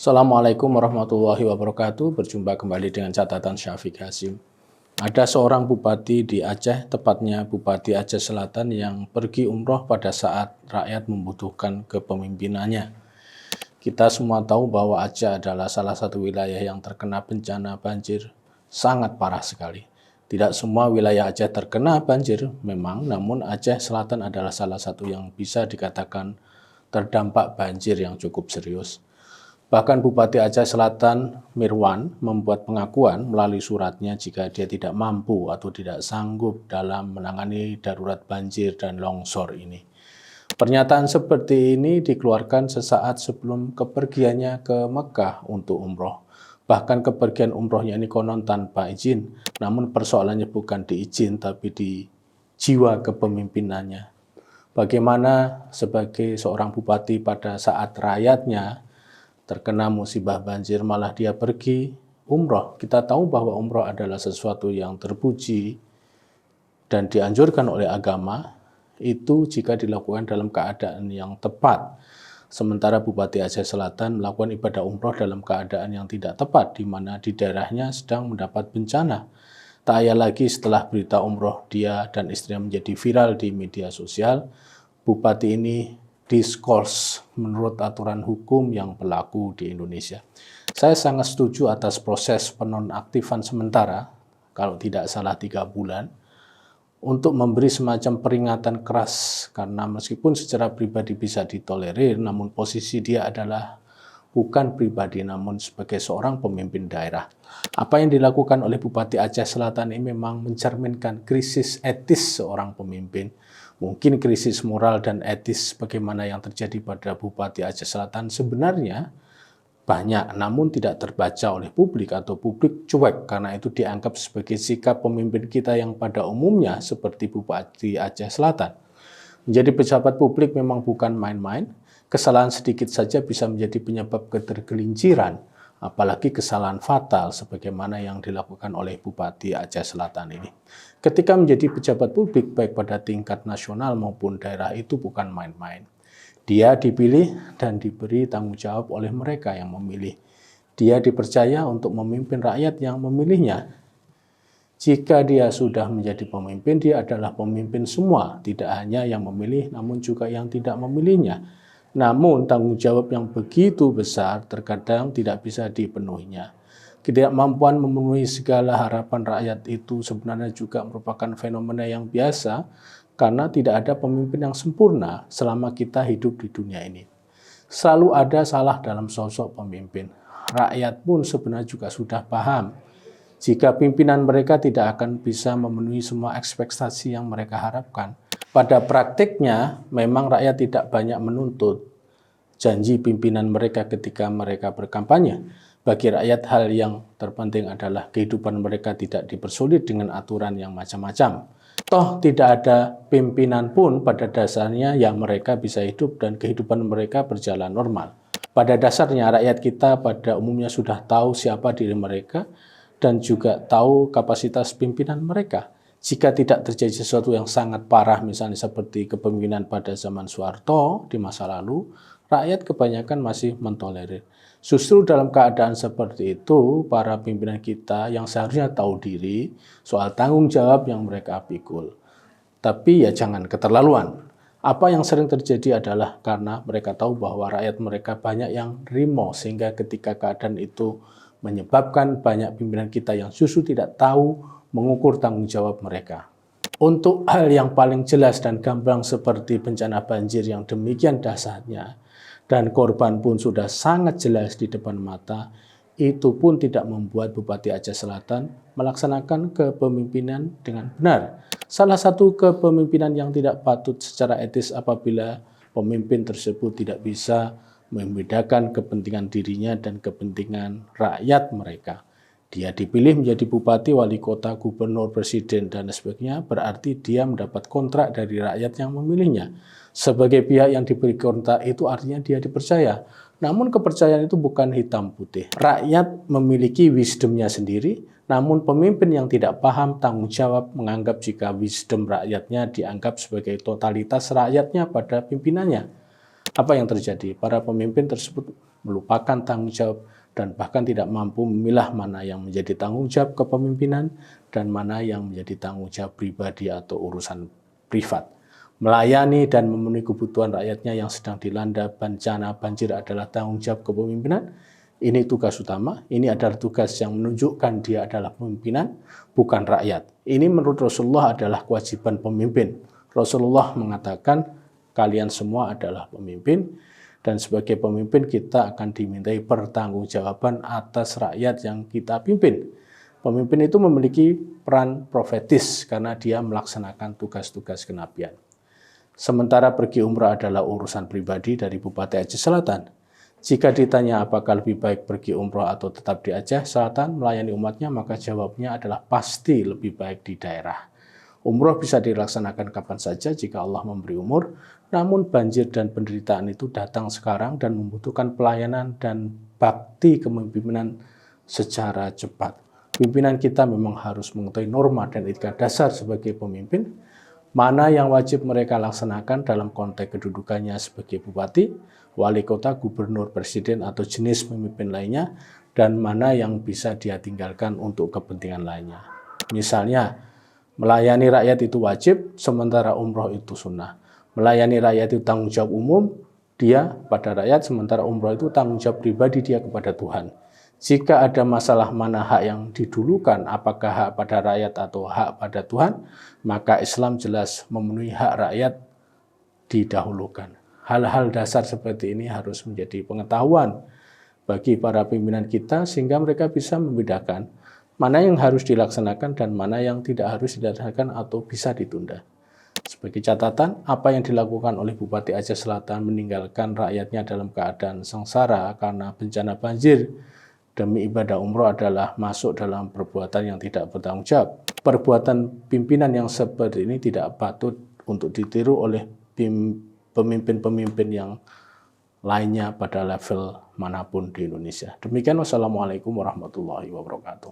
Assalamualaikum warahmatullahi wabarakatuh. Berjumpa kembali dengan catatan Syafiq Hasim. Ada seorang bupati di Aceh, tepatnya Bupati Aceh Selatan, yang pergi umroh pada saat rakyat membutuhkan kepemimpinannya. Kita semua tahu bahwa Aceh adalah salah satu wilayah yang terkena bencana banjir sangat parah sekali. Tidak semua wilayah Aceh terkena banjir memang, namun Aceh Selatan adalah salah satu yang bisa dikatakan terdampak banjir yang cukup serius. Bahkan Bupati Aceh Selatan Mirwan membuat pengakuan melalui suratnya jika dia tidak mampu atau tidak sanggup dalam menangani darurat banjir dan longsor ini. Pernyataan seperti ini dikeluarkan sesaat sebelum kepergiannya ke Mekah untuk umroh. Bahkan kepergian umrohnya ini konon tanpa izin, namun persoalannya bukan di izin tapi di jiwa kepemimpinannya. Bagaimana sebagai seorang bupati pada saat rakyatnya terkena musibah banjir malah dia pergi umroh. Kita tahu bahwa umroh adalah sesuatu yang terpuji dan dianjurkan oleh agama, itu jika dilakukan dalam keadaan yang tepat. Sementara Bupati Aceh Selatan melakukan ibadah umroh dalam keadaan yang tidak tepat, di mana di daerahnya sedang mendapat bencana. Tak ayal lagi setelah berita umroh dia dan istrinya menjadi viral di media sosial, Bupati ini diskors menurut aturan hukum yang berlaku di Indonesia. Saya sangat setuju atas proses penonaktifan sementara, kalau tidak salah 3 bulan, untuk memberi semacam peringatan keras, karena meskipun secara pribadi bisa ditolerir, namun posisi dia adalah bukan pribadi, namun sebagai seorang pemimpin daerah. Apa yang dilakukan oleh Bupati Aceh Selatan ini memang mencerminkan krisis etis seorang pemimpin. Mungkin krisis moral dan etis bagaimana yang terjadi pada Bupati Aceh Selatan sebenarnya banyak, namun tidak terbaca oleh publik atau publik cuek karena itu dianggap sebagai sikap pemimpin kita yang pada umumnya seperti Bupati Aceh Selatan. Menjadi pejabat publik memang bukan main-main, kesalahan sedikit saja bisa menjadi penyebab ketergelinciran, apalagi kesalahan fatal sebagaimana yang dilakukan oleh Bupati Aceh Selatan ini. Ketika menjadi pejabat publik baik pada tingkat nasional maupun daerah itu bukan main-main. Dia dipilih dan diberi tanggung jawab oleh mereka yang memilih. Dia dipercaya untuk memimpin rakyat yang memilihnya. Jika dia sudah menjadi pemimpin, dia adalah pemimpin semua, tidak hanya yang memilih namun juga yang tidak memilihnya. Namun tanggung jawab yang begitu besar terkadang tidak bisa dipenuhinya. Ketidakmampuan memenuhi segala harapan rakyat itu sebenarnya juga merupakan fenomena yang biasa karena tidak ada pemimpin yang sempurna selama kita hidup di dunia ini. Selalu ada salah dalam sosok pemimpin. Rakyat pun sebenarnya juga sudah paham jika pimpinan mereka tidak akan bisa memenuhi semua ekspektasi yang mereka harapkan. Pada praktiknya, memang rakyat tidak banyak menuntut janji pimpinan mereka ketika mereka berkampanye. Bagi rakyat, hal yang terpenting adalah kehidupan mereka tidak dipersulit dengan aturan yang macam-macam. Toh tidak ada pimpinan pun pada dasarnya yang mereka bisa hidup dan kehidupan mereka berjalan normal. Pada dasarnya rakyat kita pada umumnya sudah tahu siapa diri mereka dan juga tahu kapasitas pimpinan mereka. Jika tidak terjadi sesuatu yang sangat parah, misalnya seperti kepemimpinan pada zaman Soeharto di masa lalu, rakyat kebanyakan masih mentolerir. Justru dalam keadaan seperti itu, para pimpinan kita yang seharusnya tahu diri soal tanggung jawab yang mereka pikul. Tapi ya jangan keterlaluan. Apa yang sering terjadi adalah karena mereka tahu bahwa rakyat mereka banyak yang rimo, sehingga ketika keadaan itu menyebabkan banyak pimpinan kita yang justru tidak tahu mengukur tanggung jawab mereka. Untuk hal yang paling jelas dan gamblang seperti bencana banjir yang demikian dahsyatnya, dan korban pun sudah sangat jelas di depan mata, itu pun tidak membuat Bupati Aceh Selatan melaksanakan kepemimpinan dengan benar. Salah satu kepemimpinan yang tidak patut secara etis apabila pemimpin tersebut tidak bisa membedakan kepentingan dirinya dan kepentingan rakyat mereka. Dia dipilih menjadi bupati, wali kota, gubernur, presiden, dan sebagainya, berarti dia mendapat kontrak dari rakyat yang memilihnya. Sebagai pihak yang diberi kontrak itu artinya dia dipercaya. Namun kepercayaan itu bukan hitam putih. Rakyat memiliki wisdomnya sendiri, namun pemimpin yang tidak paham tanggung jawab menganggap jika wisdom rakyatnya dianggap sebagai totalitas rakyatnya pada pimpinannya. Apa yang terjadi? Para pemimpin tersebut melupakan tanggung jawab, dan bahkan tidak mampu memilah mana yang menjadi tanggung jawab kepemimpinan dan mana yang menjadi tanggung jawab pribadi atau urusan privat. Melayani dan memenuhi kebutuhan rakyatnya yang sedang dilanda bencana banjir adalah tanggung jawab kepemimpinan. Ini tugas utama, ini adalah tugas yang menunjukkan dia adalah pemimpinan, bukan rakyat. Ini menurut Rasulullah adalah kewajiban pemimpin. Rasulullah mengatakan, kalian semua adalah pemimpin, dan sebagai pemimpin kita akan dimintai pertanggungjawaban atas rakyat yang kita pimpin. Pemimpin itu memiliki peran profetis karena dia melaksanakan tugas-tugas kenabian. Sementara pergi umrah adalah urusan pribadi dari Bupati Aceh Selatan. Jika ditanya apakah lebih baik pergi umrah atau tetap di Aceh Selatan melayani umatnya, maka jawabnya adalah pasti lebih baik di daerah. Umrah bisa dilaksanakan kapan saja jika Allah memberi umur, namun banjir dan penderitaan itu datang sekarang dan membutuhkan pelayanan dan bakti kepemimpinan secara cepat. Pimpinan kita memang harus mengetahui norma dan etika dasar sebagai pemimpin, mana yang wajib mereka laksanakan dalam konteks kedudukannya sebagai bupati, wali kota, gubernur, presiden, atau jenis pemimpin lainnya, dan mana yang bisa dia tinggalkan untuk kepentingan lainnya. Misalnya, melayani rakyat itu wajib, sementara umroh itu sunnah. Melayani rakyat itu tanggung jawab umum, dia pada rakyat, sementara umroh itu tanggung jawab pribadi dia kepada Tuhan. Jika ada masalah mana hak yang didulukan, apakah hak pada rakyat atau hak pada Tuhan, maka Islam jelas memenuhi hak rakyat didahulukan. Hal-hal dasar seperti ini harus menjadi pengetahuan bagi para pimpinan kita sehingga mereka bisa membedakan mana yang harus dilaksanakan dan mana yang tidak harus dilaksanakan atau bisa ditunda. Sebagai catatan, apa yang dilakukan oleh Bupati Aceh Selatan meninggalkan rakyatnya dalam keadaan sengsara karena bencana banjir demi ibadah umroh adalah masuk dalam perbuatan yang tidak bertanggung jawab. Perbuatan pimpinan yang seperti ini tidak patut untuk ditiru oleh pemimpin-pemimpin yang lainnya pada level manapun di Indonesia. Demikian, wassalamualaikum warahmatullahi wabarakatuh.